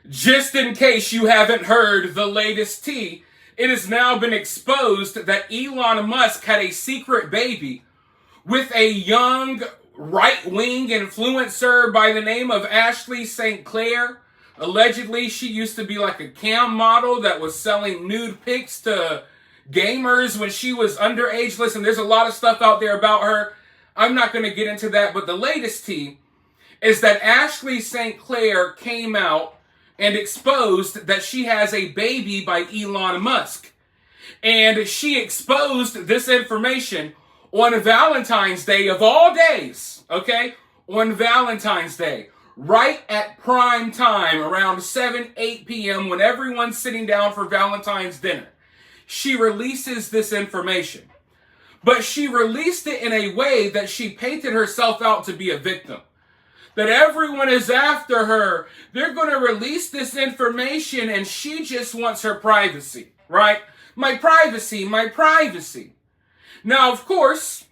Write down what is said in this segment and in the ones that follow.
Just in case you haven't heard the latest tea, it has now been exposed that Elon Musk had a secret baby with a young right-wing influencer by the name of Ashley St. Clair. Allegedly, she used to be like a cam model that was selling nude pics to gamers when she was underage. Listen, there's a lot of stuff out there about her. I'm not going to get into that, but the latest tea is that Ashley St. Clair came out and exposed that she has a baby by Elon Musk. And she exposed this information on Valentine's Day of all days, okay? On Valentine's Day, right at prime time, around 7, 8 p.m., when everyone's sitting down for Valentine's dinner. She releases this information. But she released it in a way that she painted herself out to be a victim. That everyone is after her. They're going to release this information and she just wants her privacy, right? My privacy, my privacy. Now, of course,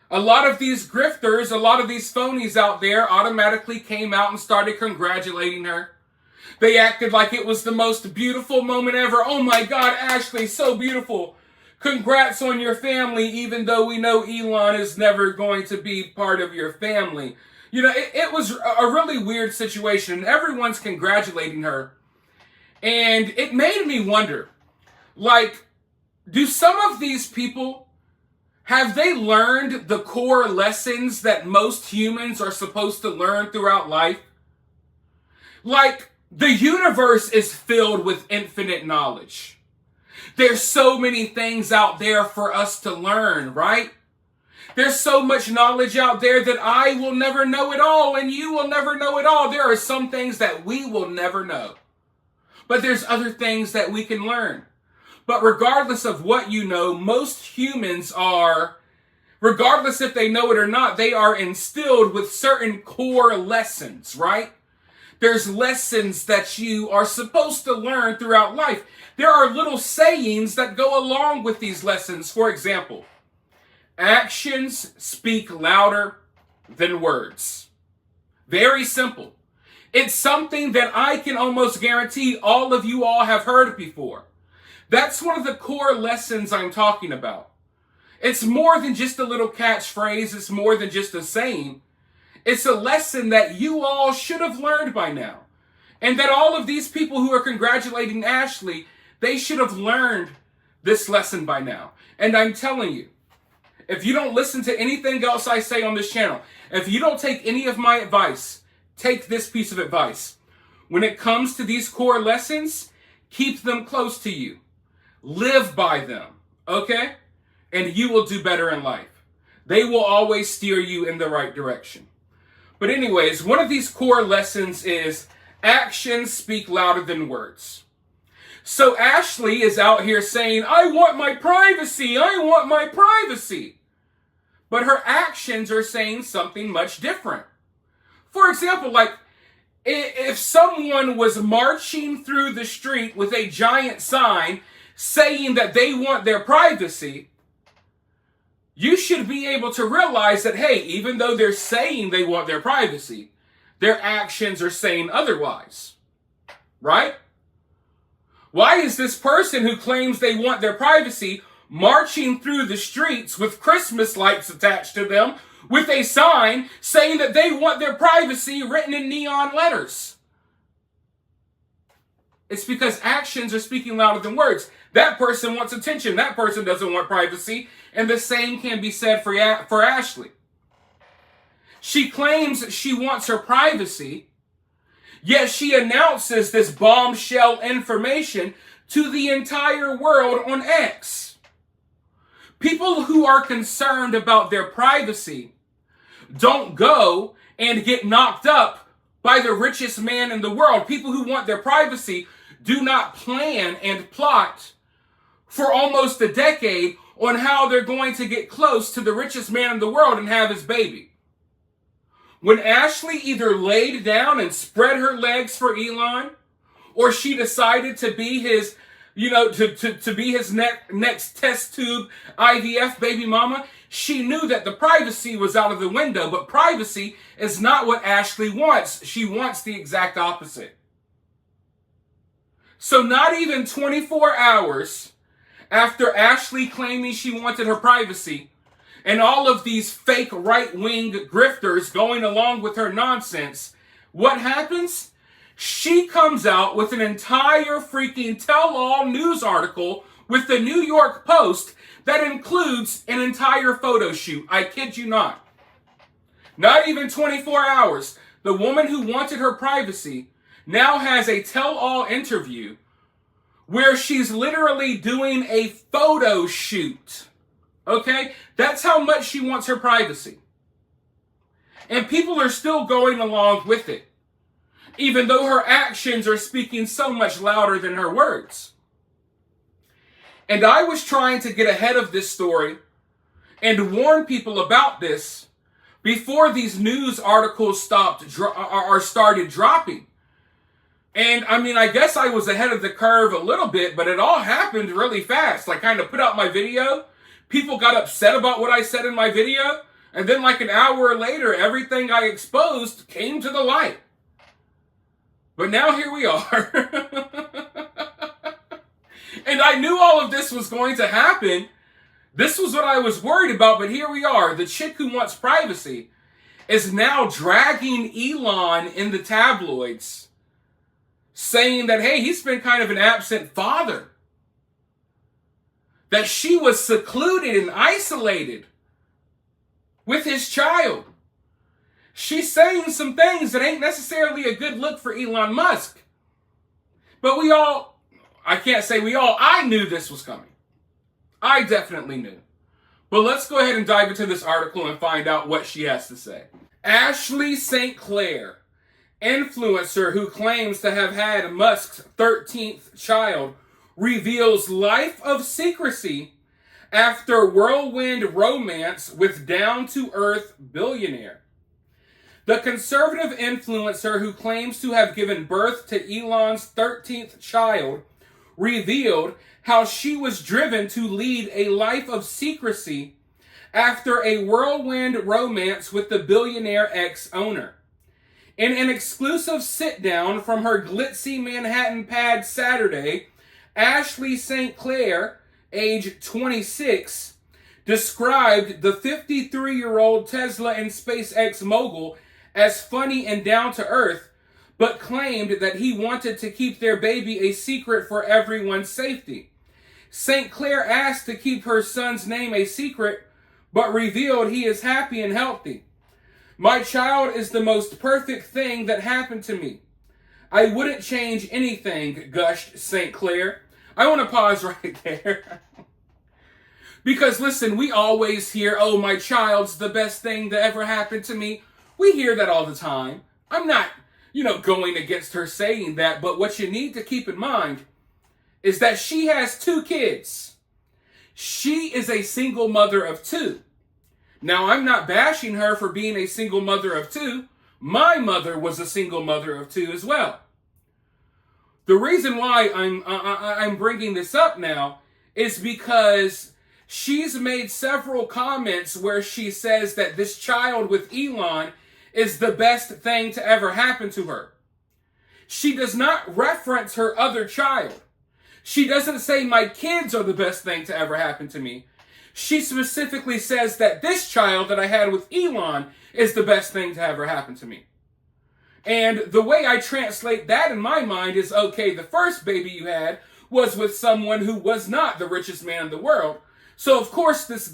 a lot of these grifters, a lot of these phonies out there automatically came out and started congratulating her. They acted like it was the most beautiful moment ever. Oh my God, Ashley, so beautiful. Congrats on your family, even though we know Elon is never going to be part of your family. You know, it was a really weird situation. Everyone's congratulating her. And it made me wonder, like, do some of these people, have they learned the core lessons that most humans are supposed to learn throughout life? Like, the universe is filled with infinite knowledge. There's so many things out there for us to learn, right? There's so much knowledge out there that I will never know it all and you will never know it all. There are some things that we will never know. But there's other things that we can learn. But regardless of what you know, most humans are, regardless if they know it or not, they are instilled with certain core lessons, right? There's lessons that you are supposed to learn throughout life. There are little sayings that go along with these lessons. For example, actions speak louder than words. Very simple. It's something that I can almost guarantee all of you all have heard before. That's one of the core lessons I'm talking about. It's more than just a little catchphrase. It's more than just a saying. It's a lesson that you all should have learned by now. And that all of these people who are congratulating Ashley, they should have learned this lesson by now. And I'm telling you, if you don't listen to anything else I say on this channel, if you don't take any of my advice, take this piece of advice. When it comes to these core lessons, keep them close to you. Live by them, okay? And you will do better in life. They will always steer you in the right direction. But anyways, one of these core lessons is actions speak louder than words. So Ashley is out here saying, I want my privacy, I want my privacy. But her actions are saying something much different. For example, like, if someone was marching through the street with a giant sign saying that they want their privacy, you should be able to realize that, hey, even though they're saying they want their privacy, their actions are saying otherwise. Right? Why is this person who claims they want their privacy marching through the streets with Christmas lights attached to them with a sign saying that they want their privacy written in neon letters? It's because actions are speaking louder than words. That person wants attention. That person doesn't want privacy. And the same can be said for Ashley. She claims she wants her privacy, yet she announces this bombshell information to the entire world on X. People who are concerned about their privacy don't go and get knocked up by the richest man in the world. People who want their privacy do not plan and plot for almost a decade on how they're going to get close to the richest man in the world and have his baby. When Ashley either laid down and spread her legs for Elon, or she decided to be his, to be his next test tube IVF baby mama, she knew that the privacy was out of the window, but privacy is not what Ashley wants. She wants the exact opposite. So not even 24 hours after Ashley claiming she wanted her privacy and all of these fake right-wing grifters going along with her nonsense, what happens? She comes out with an entire freaking tell-all news article with the New York Post that includes an entire photo shoot. I kid you not. Not even 24 hours. The woman who wanted her privacy now has a tell-all interview where she's literally doing a photo shoot. Okay? That's how much she wants her privacy. And people are still going along with it, even though her actions are speaking so much louder than her words. And I was trying to get ahead of this story and warn people about this before these news articles started dropping. And I mean, I guess I was ahead of the curve a little bit, but it all happened really fast. I kind of put out my video. People got upset about what I said in my video. And then like an hour later, everything I exposed came to the light. But now here we are. And I knew all of this was going to happen. This was what I was worried about, but here we are. The chick who wants privacy is now dragging Elon in the tabloids, saying that, hey, he's been kind of an absent father. That she was secluded and isolated with his child. She's saying some things that ain't necessarily a good look for Elon Musk. But I knew this was coming. I definitely knew. But let's go ahead and dive into this article and find out what she has to say. Ashley St. Clair, influencer who claims to have had Musk's 13th child, reveals life of secrecy after whirlwind romance with down-to-earth billionaire. The conservative influencer who claims to have given birth to Elon's 13th child revealed how she was driven to lead a life of secrecy after a whirlwind romance with the billionaire ex-owner. In an exclusive sit-down from her glitzy Manhattan pad Saturday, Ashley St. Clair, age 26, described the 53-year-old Tesla and SpaceX mogul as funny and down-to-earth, but claimed that he wanted to keep their baby a secret for everyone's safety. St. Clair asked to keep her son's name a secret, but revealed he is happy and healthy. My child is the most perfect thing that happened to me. I wouldn't change anything, gushed St. Clair. I want to pause right there. Because listen, we always hear, oh, my child's the best thing that ever happened to me. We hear that all the time. I'm not, going against her saying that, but what you need to keep in mind is that she has 2 kids. She is a single mother of 2. Now, I'm not bashing her for being a single mother of 2. My mother was a single mother of 2 as well. The reason why I'm bringing this up now is because she's made several comments where she says that this child with Elon is the best thing to ever happen to her. She does not reference her other child. She doesn't say my kids are the best thing to ever happen to me. She specifically says that this child that I had with Elon is the best thing to ever happen to me. And the way I translate that in my mind is, okay, the first baby you had was with someone who was not the richest man in the world. So of course this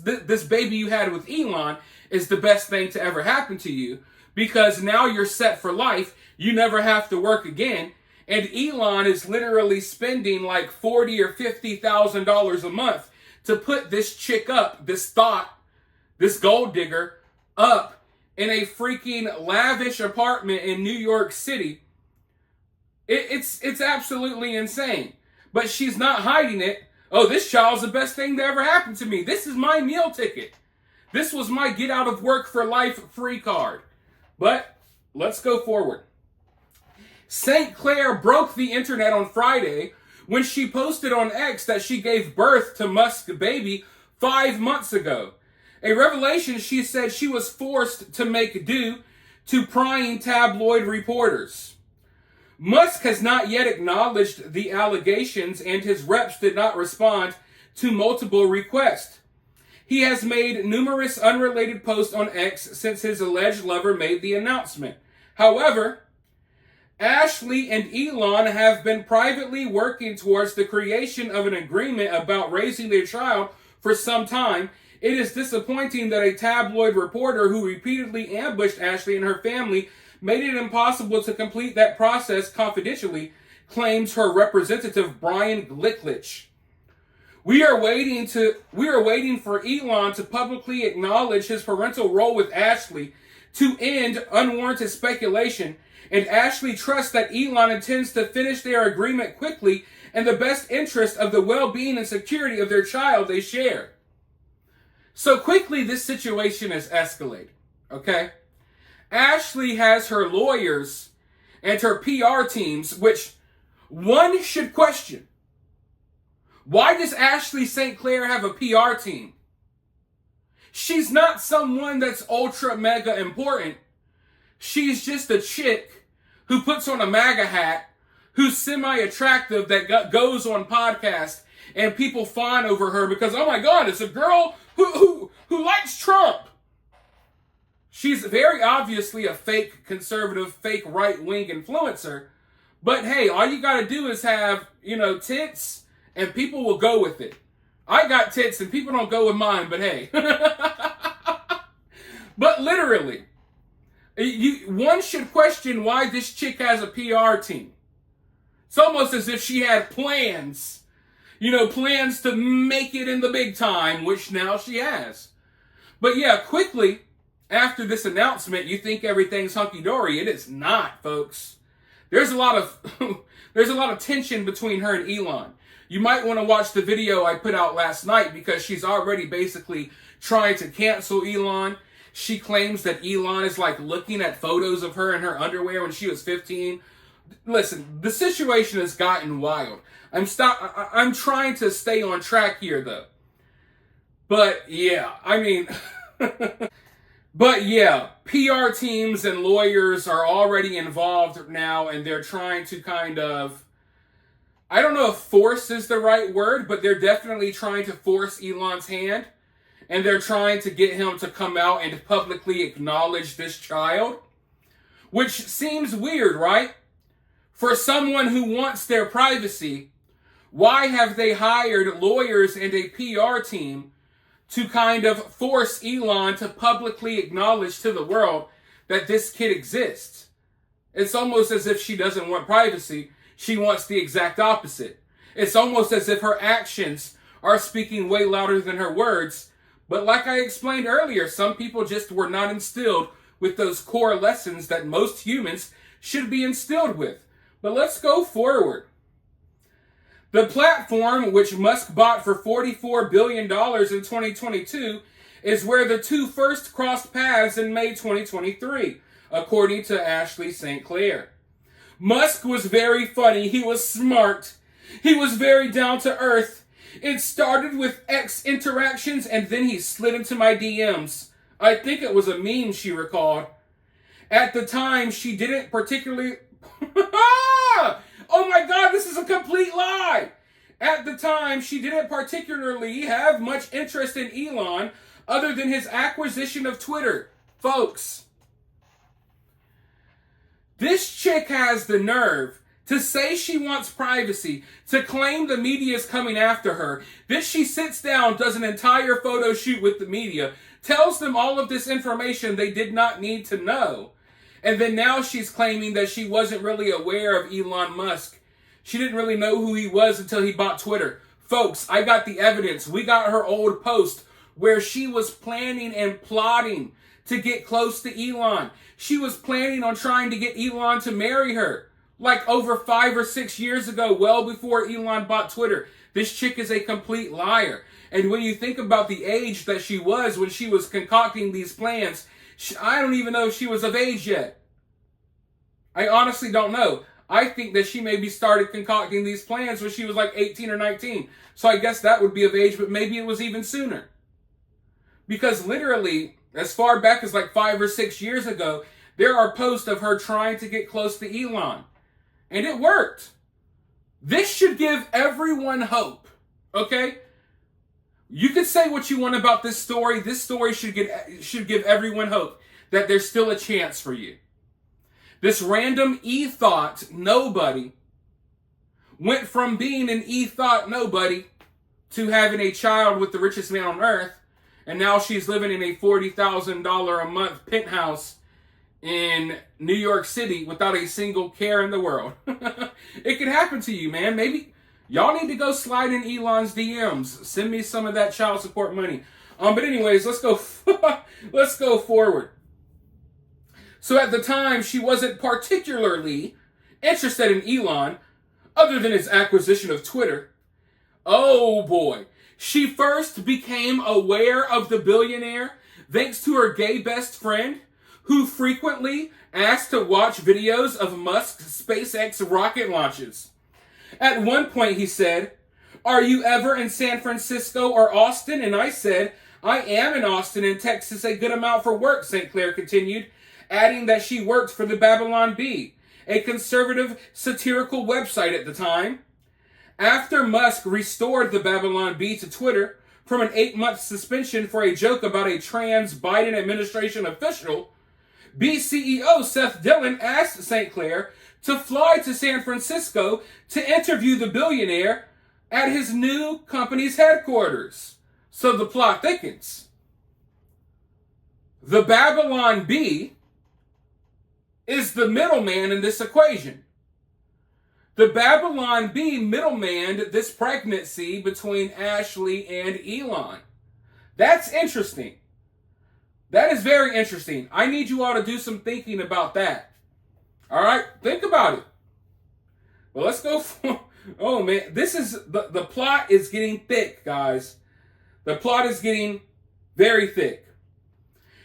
baby you had with Elon is the best thing to ever happen to you, because now you're set for life. You never have to work again. And Elon is literally spending like $40,000 or $50,000 a month to put this chick up, this gold digger, up in a freaking lavish apartment in New York City. It's absolutely insane. But she's not hiding it. Oh, this child's the best thing that ever happened to me. This is my meal ticket. This was my get out of work for life free card. But let's go forward. St. Clair broke the internet on Friday when she posted on X that she gave birth to Musk's baby 5 months ago. A revelation she said she was forced to make due to prying tabloid reporters. Musk has not yet acknowledged the allegations, and his reps did not respond to multiple requests. He has made numerous unrelated posts on X since his alleged lover made the announcement. However, Ashley and Elon have been privately working towards the creation of an agreement about raising their child for some time. It is disappointing that a tabloid reporter who repeatedly ambushed Ashley and her family made it impossible to complete that process confidentially, claims her representative Brian Glicklich. We are waiting for Elon to publicly acknowledge his parental role with Ashley to end unwarranted speculation, and Ashley trusts that Elon intends to finish their agreement quickly in the best interest of the well-being and security of their child they share. So quickly, this situation has escalated, okay? Ashley has her lawyers and her PR teams, which one should question. Why does Ashley St. Clair have a PR team? She's not someone that's ultra mega important. She's just a chick who puts on a MAGA hat, who's semi-attractive, that goes on podcasts, and people fawn over her because, oh my God, it's a girl who likes Trump. She's very obviously a fake conservative, fake right-wing influencer. But hey, all you gotta do is have, tits, and people will go with it. I got tits and people don't go with mine, but hey. But literally, one should question why this chick has a PR team. It's almost as if she had plans. Plans to make it in the big time, which now she has. But yeah, quickly, after this announcement, you think everything's hunky-dory. It is not, folks. There's a lot of tension between her and Elon. You might want to watch the video I put out last night because she's already basically trying to cancel Elon. She claims that Elon is looking at photos of her in her underwear when she was 15. Listen, the situation has gotten wild. I'm trying to stay on track here though. But yeah, But yeah, PR teams and lawyers are already involved now, and they're trying to I don't know if force is the right word, but they're definitely trying to force Elon's hand, and they're trying to get him to come out and publicly acknowledge this child, which seems weird, right? For someone who wants their privacy, why have they hired lawyers and a PR team to force Elon to publicly acknowledge to the world that this kid exists? It's almost as if she doesn't want privacy. She wants the exact opposite. It's almost as if her actions are speaking way louder than her words. But like I explained earlier, some people just were not instilled with those core lessons that most humans should be instilled with. But let's go forward. The platform, which Musk bought for $44 billion in 2022, is where the two first crossed paths in May 2023, according to Ashley St. Clair. Musk was very funny. He was smart. He was very down to earth. It started with X interactions, and then he slid into my DMs. I think it was a meme, she recalled. At the time, she didn't particularly... Oh my God, this is a complete lie! At the time, she didn't particularly have much interest in Elon other than his acquisition of Twitter. Folks, this chick has the nerve to say she wants privacy, to claim the media is coming after her. Then she sits down, does an entire photo shoot with the media, tells them all of this information they did not need to know. And then now she's claiming that she wasn't really aware of Elon Musk. She didn't really know who he was until he bought Twitter. Folks, I got the evidence. We got her old post where she was planning and plotting to get close to Elon. She was planning on trying to get Elon to marry her. Over 5 or 6 years ago, well before Elon bought Twitter. This chick is a complete liar. And when you think about the age that she was when she was concocting these plans, I don't even know if she was of age yet. I honestly don't know. I think that she maybe started concocting these plans when she was 18 or 19. So I guess that would be of age, but maybe it was even sooner. Because literally, as far back as 5 or 6 years ago, there are posts of her trying to get close to Elon. And it worked. This should give everyone hope, okay? You can say what you want about this story. This story should give everyone hope that there's still a chance for you. This random e-thought nobody went from being an e-thought nobody to having a child with the richest man on earth, and now she's living in a $40,000 a month penthouse in New York City without a single care in the world. It could happen to you, man. Maybe y'all need to go slide in Elon's DMs. Send me some of that child support money. But anyways, let's go forward. So at the time, she wasn't particularly interested in Elon, other than his acquisition of Twitter. Oh boy. She first became aware of the billionaire thanks to her gay best friend, who frequently asked to watch videos of Musk's SpaceX rocket launches. At one point he said, "Are you ever in San Francisco or Austin?" And I said, "I am in Austin and Texas a good amount for work," St. Clair continued, adding that she worked for the Babylon Bee, a conservative satirical website at the time. After Musk restored the Babylon Bee to Twitter from an 8-month suspension for a joke about a trans Biden administration official, Bee CEO Seth Dillon asked St. Clair to fly to San Francisco to interview the billionaire at his new company's headquarters. So the plot thickens. The Babylon Bee is the middleman in this equation. The Babylon Bee middlemaned this pregnancy between Ashley and Elon. That's interesting. That is very interesting. I need you all to do some thinking about that. All right, think about it. Well, let's go for... Oh, man, this is... The plot is getting thick, guys. The plot is getting very thick.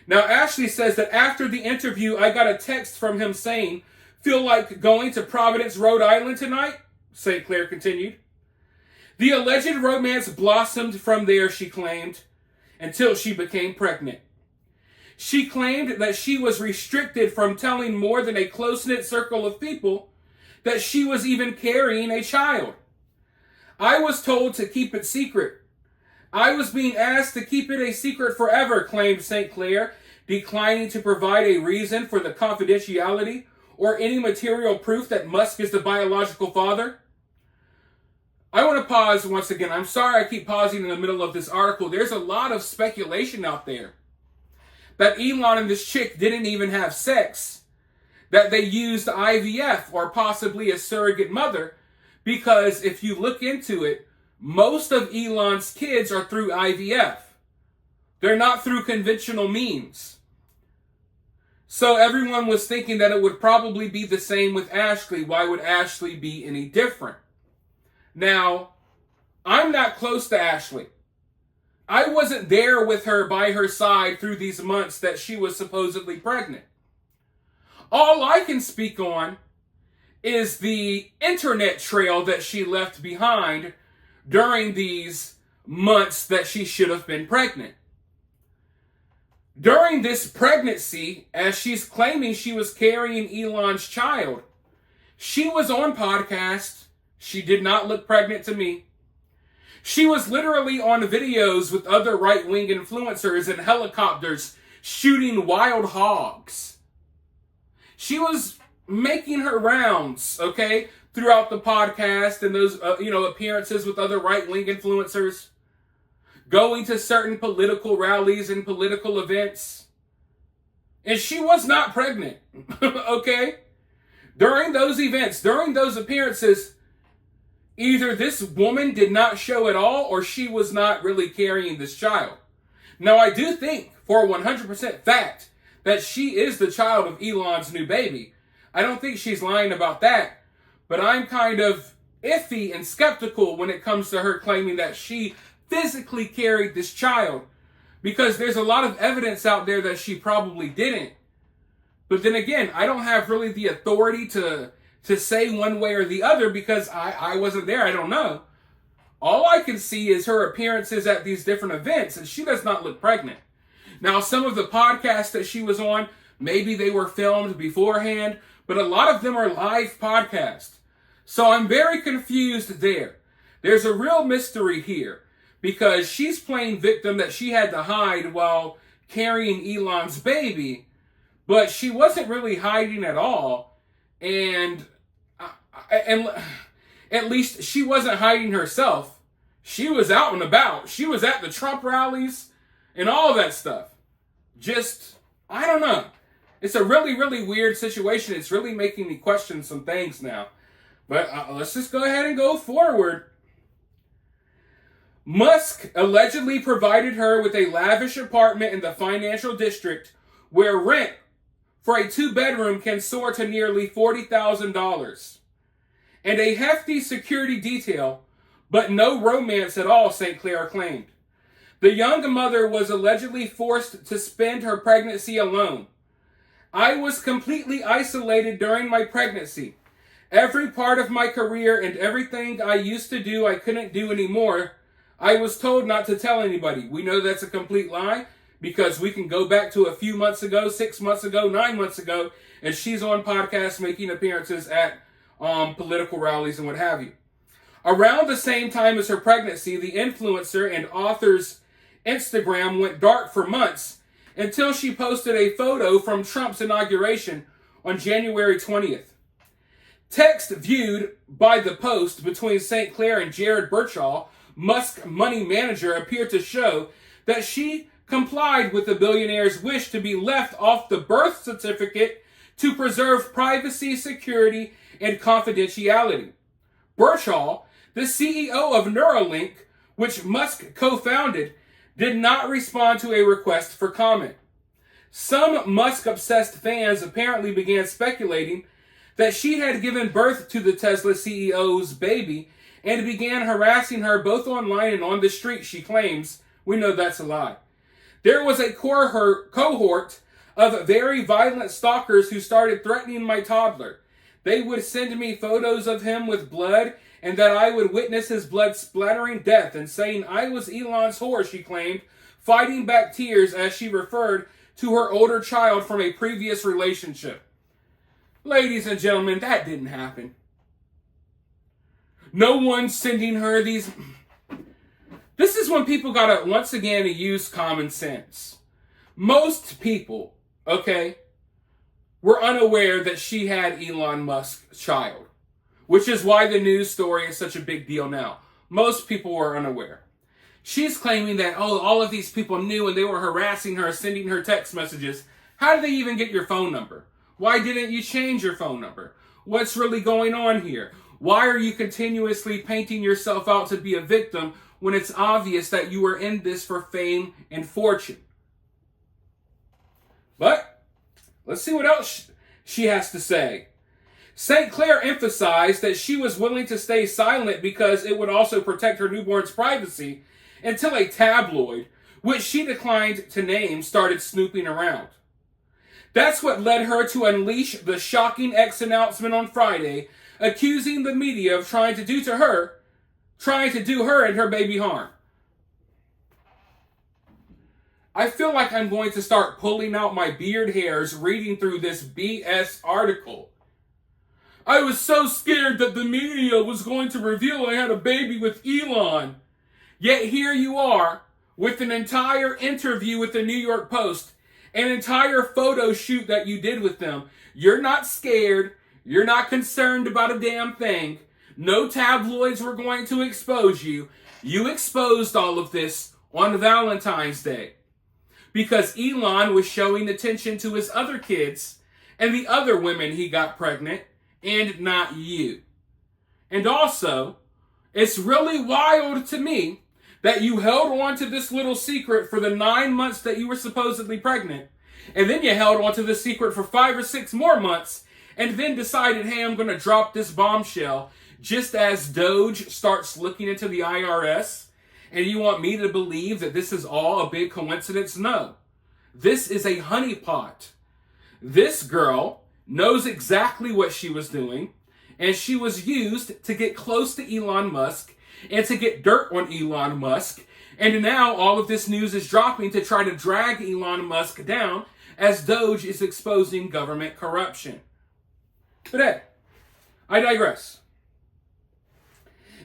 Now, Ashley says that after the interview, I got a text from him saying, "Feel like going to Providence, Rhode Island tonight?" St. Clair continued. The alleged romance blossomed from there, she claimed, until she became pregnant. She claimed that she was restricted from telling more than a close-knit circle of people that she was even carrying a child. I was told to keep it secret. I was being asked to keep it a secret forever, claimed St. Clair, declining to provide a reason for the confidentiality or any material proof that Musk is the biological father. I want to pause once again. I'm sorry I keep pausing in the middle of this article. There's a lot of speculation out there that Elon and this chick didn't even have sex, that they used IVF or possibly a surrogate mother, because if you look into it, most of Elon's kids are through IVF. They're not through conventional means. So everyone was thinking that it would probably be the same with Ashley. Why would Ashley be any different? Now, I'm not close to Ashley. I wasn't there with her by her side through these months that she was supposedly pregnant. All I can speak on is the internet trail that she left behind during these months that she should have been pregnant. During this pregnancy, as she's claiming she was carrying Elon's child, she was on podcasts. She did not look pregnant to me. She was literally on videos with other right-wing influencers in helicopters shooting wild hogs. She was making her rounds, okay, throughout the podcast and those, appearances with other right-wing influencers, going to certain political rallies and political events. And she was not pregnant, okay? During those events, during those appearances, either this woman did not show at all or she was not really carrying this child. Now, I do think for 100% fact that she is the child of Elon's new baby. I don't think she's lying about that. But I'm kind of iffy and skeptical when it comes to her claiming that she physically carried this child, because there's a lot of evidence out there that she probably didn't. But then again, I don't have really the authority to say one way or the other because I wasn't there. I don't know. All I can see is her appearances at these different events, and she does not look pregnant. Now, some of the podcasts that she was on, maybe they were filmed beforehand, but a lot of them are live podcasts. So I'm very confused there. There's a real mystery here because she's playing victim that she had to hide while carrying Elon's baby, but she wasn't really hiding at all. And at least she wasn't hiding herself. She was out and about. She was at the Trump rallies and all that stuff. Just, I don't know. It's a really, really weird situation. It's really making me question some things now. But let's just go ahead and go forward. Musk allegedly provided her with a lavish apartment in the financial district where rent for a 2-bedroom can soar to nearly $40,000. And a hefty security detail, but no romance at all, St. Clair claimed. The young mother was allegedly forced to spend her pregnancy alone. I was completely isolated during my pregnancy. Every part of my career and everything I used to do I couldn't do anymore. I was told not to tell anybody. We know that's a complete lie because we can go back to a few months ago, 6 months ago, 9 months ago, and she's on podcasts making appearances at political rallies and what have you. Around the same time as her pregnancy, the influencer and author's Instagram went dark for months until she posted a photo from Trump's inauguration on January 20th. Text viewed by the post between St. Clair and Jared Birchall, Musk's money manager, appeared to show that she complied with the billionaire's wish to be left off the birth certificate to preserve privacy, security, and confidentiality. Birchall, the CEO of Neuralink, which Musk co-founded, did not respond to a request for comment. Some Musk-obsessed fans apparently began speculating that she had given birth to the Tesla CEO's baby and began harassing her both online and on the street, she claims. We know that's a lie. There was a cohort of very violent stalkers who started threatening my toddler. They would send me photos of him with blood and that I would witness his blood splattering death and saying I was Elon's whore, she claimed, fighting back tears as she referred to her older child from a previous relationship. Ladies and gentlemen, that didn't happen. No one's sending her these. This is when people gotta, once again, use common sense. Most people, okay, were unaware that she had Elon Musk's child, which is why the news story is such a big deal now. Most people were unaware. She's claiming that, all of these people knew and they were harassing her, sending her text messages. How did they even get your phone number? Why didn't you change your phone number? What's really going on here? Why are you continuously painting yourself out to be a victim when it's obvious that you were in this for fame and fortune? But let's see what else she has to say. St. Clair emphasized that she was willing to stay silent because it would also protect her newborn's privacy until a tabloid, which she declined to name, started snooping around. That's what led her to unleash the shocking X announcement on Friday, accusing the media of trying to do her and her baby harm. I feel like I'm going to start pulling out my beard hairs reading through this BS article. I was so scared that the media was going to reveal I had a baby with Elon. Yet here you are with an entire interview with the New York Post, an entire photo shoot that you did with them. You're not scared. You're not concerned about a damn thing. No tabloids were going to expose you. You exposed all of this on Valentine's Day because Elon was showing attention to his other kids and the other women he got pregnant, and not you. And also, it's really wild to me that you held on to this little secret for the 9 months that you were supposedly pregnant, and then you held on to the secret for 5 or 6 more months, and then decided, hey, I'm going to drop this bombshell just as Doge starts looking into the IRS, and you want me to believe that this is all a big coincidence? No. This is a honeypot. This girl knows exactly what she was doing, and she was used to get close to Elon Musk and to get dirt on Elon Musk. And now all of this news is dropping to try to drag Elon Musk down as Doge is exposing government corruption. But hey, I digress.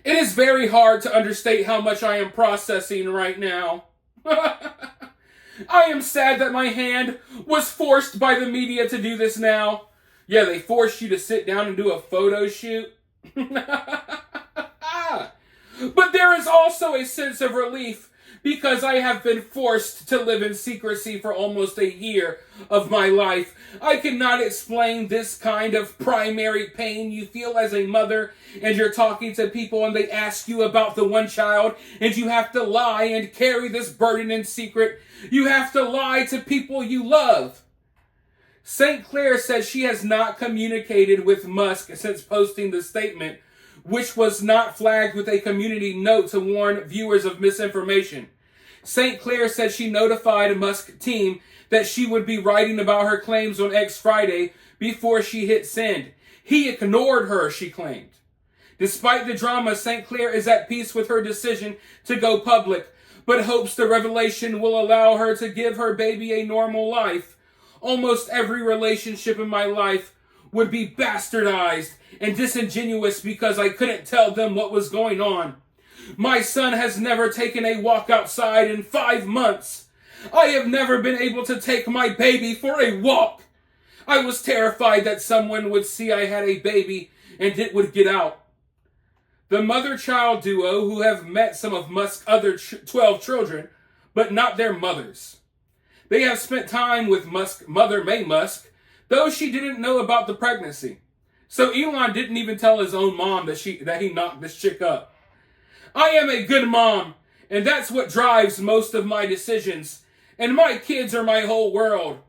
It is very hard to understate how much I am processing right now. I am sad that my hand was forced by the media to do this now. Yeah, they forced you to sit down and do a photo shoot. But there is also a sense of relief because I have been forced to live in secrecy for almost a year of my life. I cannot explain this kind of primary pain you feel as a mother and you're talking to people and they ask you about the one child and you have to lie and carry this burden in secret. You have to lie to people you love. St. Clair says she has not communicated with Musk since posting the statement, which was not flagged with a community note to warn viewers of misinformation. St. Clair said she notified Musk's team that she would be writing about her claims on X Friday before she hit send. He ignored her, she claimed. Despite the drama, St. Clair is at peace with her decision to go public, but hopes the revelation will allow her to give her baby a normal life. Almost every relationship in my life would be bastardized and disingenuous because I couldn't tell them what was going on. My son has never taken a walk outside in 5 months. I have never been able to take my baby for a walk. I was terrified that someone would see I had a baby and it would get out. The mother-child duo who have met some of Musk's other 12 children, but not their mothers. They have spent time with Musk's mother, May Musk, though she didn't know about the pregnancy. So Elon didn't even tell his own mom that he knocked this chick up. I am a good mom, and that's what drives most of my decisions. And my kids are my whole world.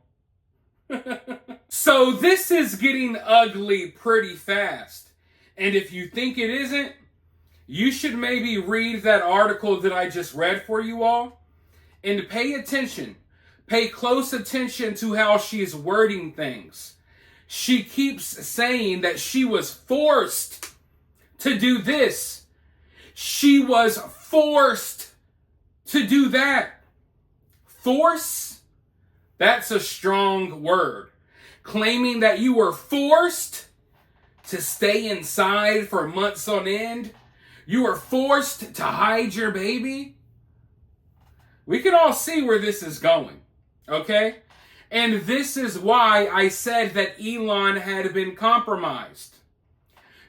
So this is getting ugly pretty fast. And if you think it isn't, you should maybe read that article that I just read for you all. And pay attention. Pay close attention to how she's wording things. She keeps saying that she was forced to do this. She was forced to do that. Force? That's a strong word. Claiming that you were forced to stay inside for months on end. You were forced to hide your baby. We can all see where this is going. Okay? And this is why I said that Elon had been compromised.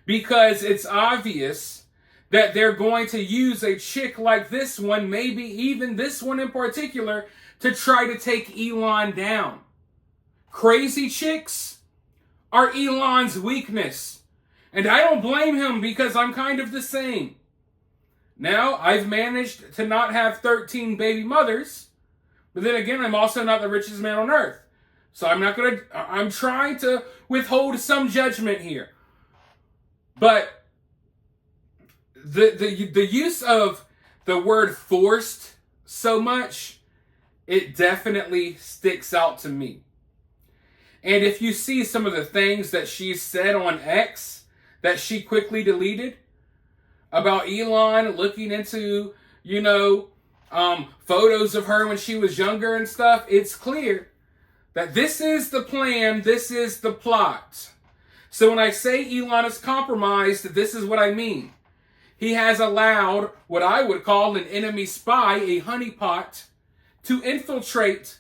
Because it's obvious that they're going to use a chick like this one, maybe even this one in particular, to try to take Elon down. Crazy chicks are Elon's weakness. And I don't blame him because I'm kind of the same. Now, I've managed to not have 13 baby mothers. But then again, I'm also not the richest man on earth. So I'm trying to withhold some judgment here. But the use of the word forced so much, it definitely sticks out to me. And if you see some of the things that she said on X that she quickly deleted about Elon looking into, photos of her when she was younger and stuff, it's clear that this is the plan, this is the plot. So when I say Elon is compromised, this is what I mean. He has allowed what I would call an enemy spy, a honeypot, to infiltrate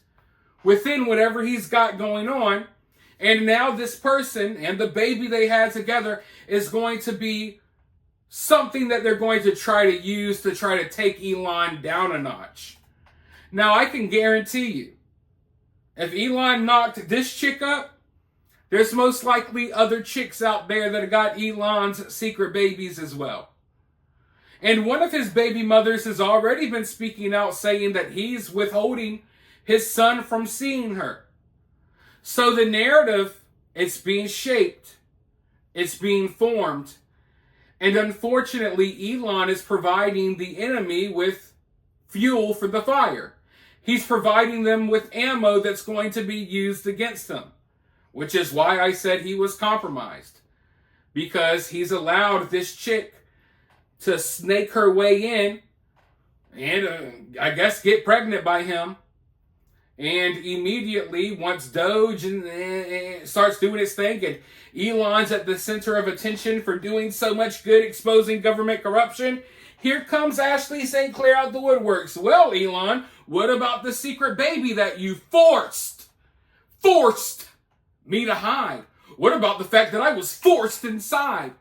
within whatever he's got going on. And now this person and the baby they had together is going to be something that they're going to try to use to try to take Elon down a notch. Now, I can guarantee you, if Elon knocked this chick up, there's most likely other chicks out there that got Elon's secret babies as well. And one of his baby mothers has already been speaking out saying that he's withholding his son from seeing her. So the narrative, it's being shaped, it's being formed, and unfortunately, Elon is providing the enemy with fuel for the fire. He's providing them with ammo that's going to be used against them, which is why I said he was compromised. Because he's allowed this chick to snake her way in and, I guess, get pregnant by him. And immediately, once Doge starts doing its thing, and Elon's at the center of attention for doing so much good exposing government corruption, here comes Ashley St. Clair out the woodworks. Well, Elon, what about the secret baby that you forced me to hide? What about the fact that I was forced inside,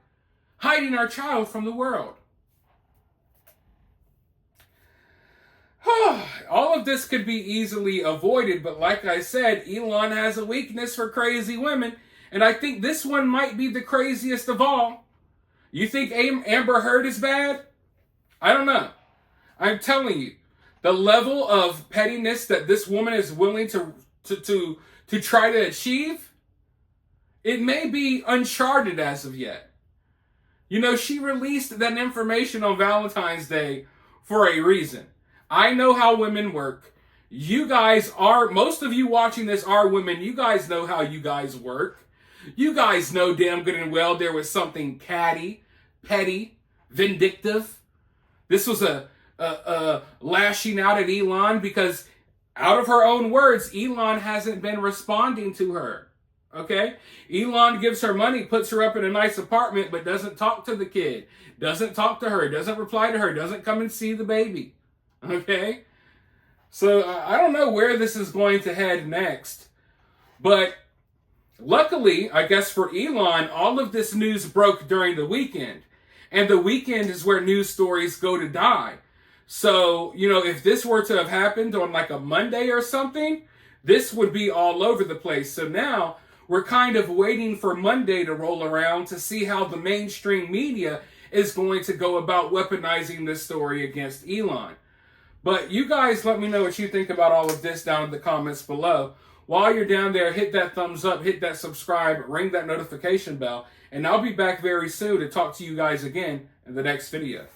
hiding our child from the world? All of this could be easily avoided, but like I said, Elon has a weakness for crazy women, and I think this one might be the craziest of all. You think Amber Heard is bad? I don't know. I'm telling you, the level of pettiness that this woman is willing to try to achieve, it may be uncharted as of yet. You know, she released that information on Valentine's Day for a reason. I know how women work. You guys are, most of you watching this are women. You guys know how you guys work. You guys know damn good and well there was something catty, petty, vindictive. This was a lashing out at Elon because, out of her own words, Elon hasn't been responding to her. Okay? Elon gives her money, puts her up in a nice apartment, but doesn't talk to the kid, doesn't talk to her, doesn't reply to her, doesn't come and see the baby. Okay? So I don't know where this is going to head next. But luckily, I guess for Elon, all of this news broke during the weekend. And the weekend is where news stories go to die. So, you know, if this were to have happened on like a Monday or something, this would be all over the place. So now we're kind of waiting for Monday to roll around to see how the mainstream media is going to go about weaponizing this story against Elon. But you guys let me know what you think about all of this down in the comments below. While you're down there, hit that thumbs up, hit that subscribe, ring that notification bell, and I'll be back very soon to talk to you guys again in the next video.